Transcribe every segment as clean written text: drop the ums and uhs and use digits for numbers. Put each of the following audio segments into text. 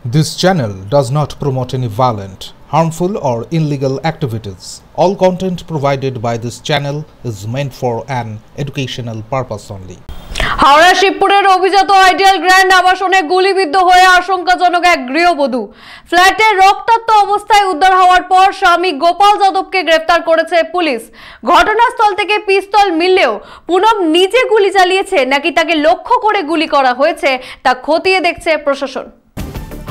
This channel does not promote any violent, harmful or illegal activities. All content provided by this channel is meant for an educational purpose only. Howrah শিবপুরের অভিজাত ideal grand আবাসনে গুলিবিদ্ধ হয়ে আশঙ্কাজনক এক গৃহবধূ। ফ্ল্যাটে রক্তাক্ত অবস্থায় উদ্ধার হওয়ার পর স্বামী গোপাল যাদবকে গ্রেফতার করেছে পুলিশ। ঘটনাস্থল থেকে পিস্তল মিললেও পুনম নিজে গুলি চালিয়েছে নাকি তাকে লক্ষ্য করে গুলি করা হয়েছে তা খতিয়ে দেখছে প্রশাসন।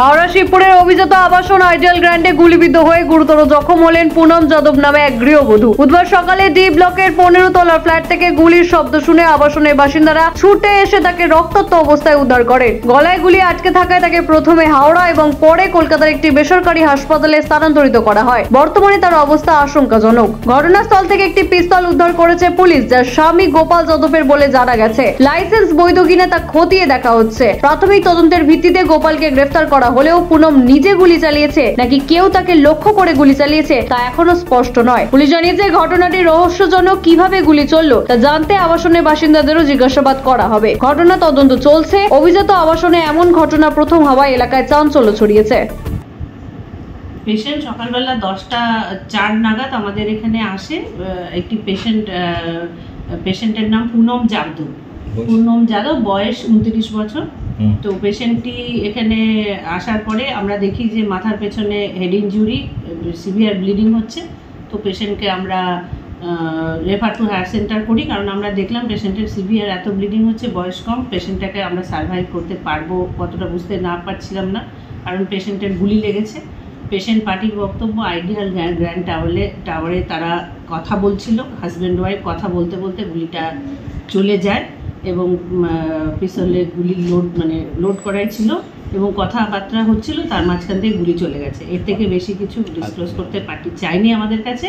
হাওড়া শিবপুরের অভিজাত আবাসন আইডিয়াল গ্র্যান্ডে গুলিবিদ্ধ হয়ে গুরুতর জখম হলেন পুনম যাদব নামে এক গৃহবধূ। বুধবার সকালে ডি ব্লকের 15 তলা ফ্ল্যাট থেকে গুলির শব্দ শুনে আবাসনের বাসিন্দারা ছুটে এসে তাকে রক্তাক্ত অবস্থায় উদ্ধার করেন। গলায় গুলি আটকে থাকায় তাকে প্রথমে হাওড়া এবং পরে কলকাতার একটি বেসরকারি হাসপাতালে স্থানান্তরিত করা হয়। বর্তমানে তার অবস্থা আশঙ্কাজনক। ঘটনাস্থল থেকে একটি পিস্তল উদ্ধার করেছে পুলিশ, যা স্বামী গোপাল যাদবের বলে জানা গেছে। লাইসেন্স বৈধ কিনা তা খতিয়ে দেখা হচ্ছে। প্রাথমিক তদন্তের ভিত্তিতে গোপালকে গ্রেফতার করা হলেও পুনম নিজে গুলি চালিয়েছে নাকি কেউ তাকে লক্ষ্য করে গুলি চালিয়েছে তা এখনো স্পষ্ট নয়। পুলিশ জানিয়েছে ঘটনাটি রহস্যজনক কিভাবে গুলি চলল তা জানতে আবাসনের বাসিন্দাদেরও জিজ্ঞাসাবাদ করা হবে। ঘটনা তদন্ত চলছে। অভিজাত আবাসনে এমন ঘটনা প্রথম হওয়ায় এলাকায় চাঞ্চল্য ছড়িয়েছে। পেশেন্ট সকালবেলা 10:04 নাগাদ আমাদের এখানে আসে। একটি পেশেন্টের নাম পুনম যাদব, বয়স 29 বছর। তো পেশেন্টটি এখানে আসার পরে আমরা দেখি যে মাথার পেছনে হেড ইনজুরি, সিভিয়ার ব্লিডিং হচ্ছে। তো পেশেন্টকে আমরা রেফার টু হায়ার সেন্টার করি, কারণ আমরা দেখলাম পেশেন্টের সিভিয়ার এত ব্লিডিং হচ্ছে, বয়স কম, পেশেন্টটাকে আমরা সার্ভাইভ করতে পারবো কতটা বুঝতে না পারছিলাম না, কারণ পেশেন্টের গুলি লেগেছে। পেশেন্ট পার্টির বক্তব্য আইডিয়াল গ্র্যান্ড টাওয়ারে তারা কথা বলছিল, হাজব্যান্ড ওয়াইফ কথা বলতে বলতে গুলিটা চলে যায় এবং পিস্তলে গুলি লোড করাই ছিল এবং কথাবার্তা হচ্ছিল, তার মাঝখান থেকে গুলি চলে গেছে। এর থেকে বেশি কিছু ডিসক্লোজ করতে পার্টি চাইনি আমাদের কাছে।